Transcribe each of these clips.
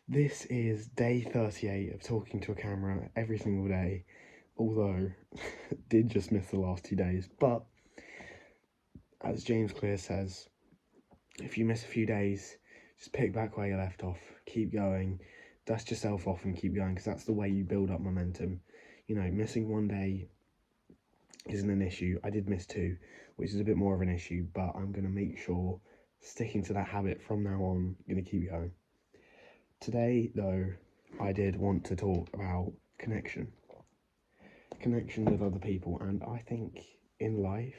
This is day 38 of talking to a camera every single day, although did just miss the last 2 days. But as James Clear says, if you miss a few days, just pick back where you left off, keep going, dust yourself off and keep going, because that's the way you build up momentum. You know, missing one day isn't an issue. I did miss two, which is a bit more of an issue, but I'm going to make sure sticking to that habit from now on, I'm going to keep going. Today, though, I did want to talk about connection with other people, and I think in life,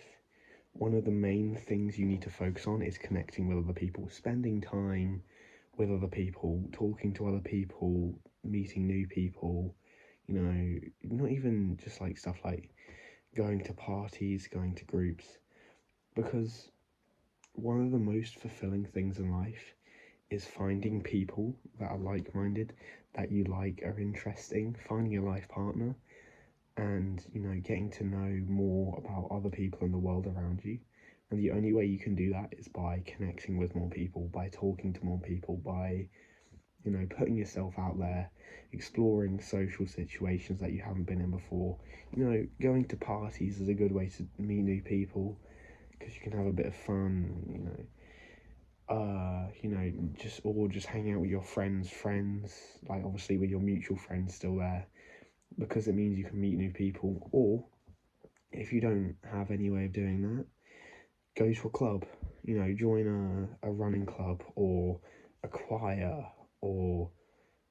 one of the main things you need to focus on is connecting with other people, spending time with other people, talking to other people, meeting new people, you know, not even just like stuff like going to parties, going to groups, because one of the most fulfilling things in life is finding people that are like-minded, that you like, are interesting, finding a life partner, and, you know, getting to know more about other people in the world around you. And the only way you can do that is by connecting with more people, by talking to more people, by, you know, putting yourself out there, exploring social situations that you haven't been in before. You know, going to parties is a good way to meet new people, because you can have a bit of fun, just hang out with your friends, like obviously with your mutual friends still there, because it means you can meet new people. Or if you don't have any way of doing that, go to a club, you know, join a running club or a choir or,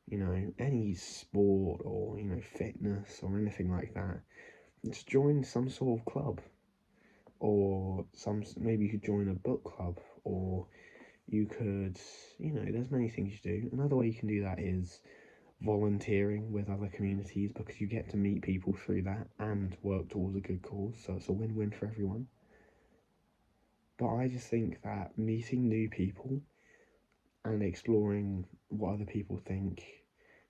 you know, any sport or, you know, fitness or anything like that. Just join some sort of club, or maybe you could join a book club, or you could, you know, there's many things you do. Another way you can do that is volunteering with other communities, because you get to meet people through that and work towards a good cause, so it's a win-win for everyone. But I just think that meeting new people and exploring what other people think,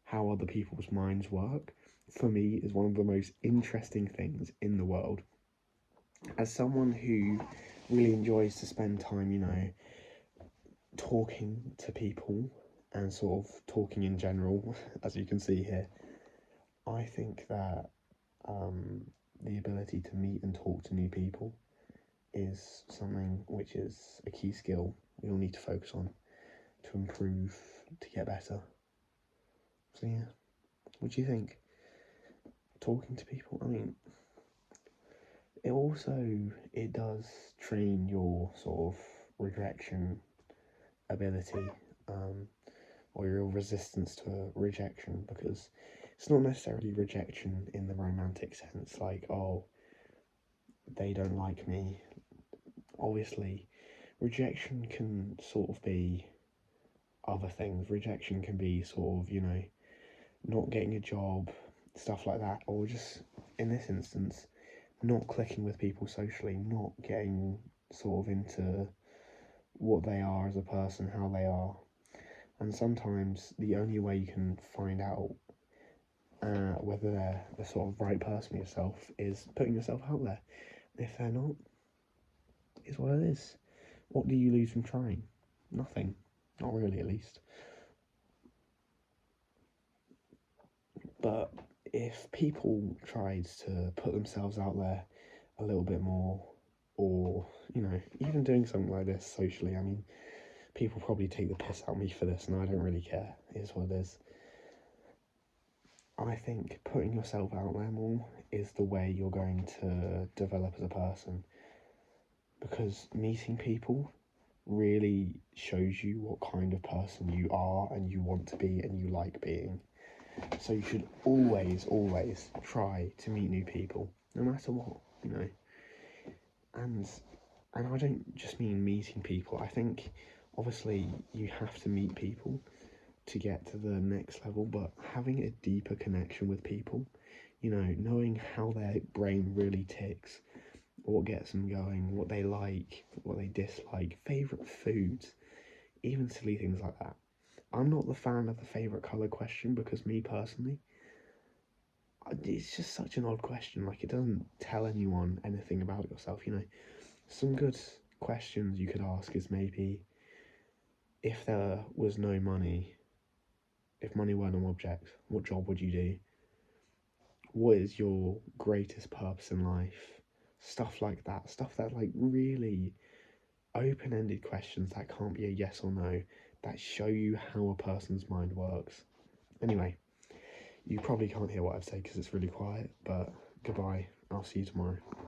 how other people's minds work, for me is one of the most interesting things in the world. As someone who really enjoys to spend time, you know, talking to people and sort of talking in general, as you can see here, I think that the ability to meet and talk to new people is something which is a key skill we all need to focus on to improve, to get better. So yeah, what do you think? Talking to people, I mean, it does train your sort of rejection ability, or your resistance to rejection, because it's not necessarily rejection in the romantic sense, like, oh, they don't like me. Obviously, rejection can sort of be other things. Rejection can be sort of, you know, not getting a job, stuff like that, or just, in this instance, not clicking with people socially, not getting sort of into what they are as a person, how they are. And sometimes the only way you can find out whether they're the sort of right person for yourself is putting yourself out there. If they're not, it's what it is. What do you lose from trying? Nothing. Not really, at least. But if people tried to put themselves out there a little bit more, or, you know, even doing something like this socially, I mean, people probably take the piss out of me for this, and I don't really care. It is what it is. I think putting yourself out there more is the way you're going to develop as a person, because meeting people really shows you what kind of person you are and you want to be and you like being. So you should always try to meet new people, no matter what, you know. And I don't just mean meeting people. I think obviously you have to meet people to get to the next level, but having a deeper connection with people, you know, knowing how their brain really ticks, what gets them going, what they like, what they dislike, favourite foods, even silly things like that. I'm not the fan of the favourite colour question, because me personally, it's just such an odd question. Like, it doesn't tell anyone anything about yourself, you know. Some good questions you could ask is maybe, if there was no money, if money weren't an object, what job would you do? What is your greatest purpose in life? Stuff like that. Stuff that, like, really open-ended questions that can't be a yes or no, that show you how a person's mind works. Anyway, you probably can't hear what I've said because it's really quiet, but goodbye. I'll see you tomorrow.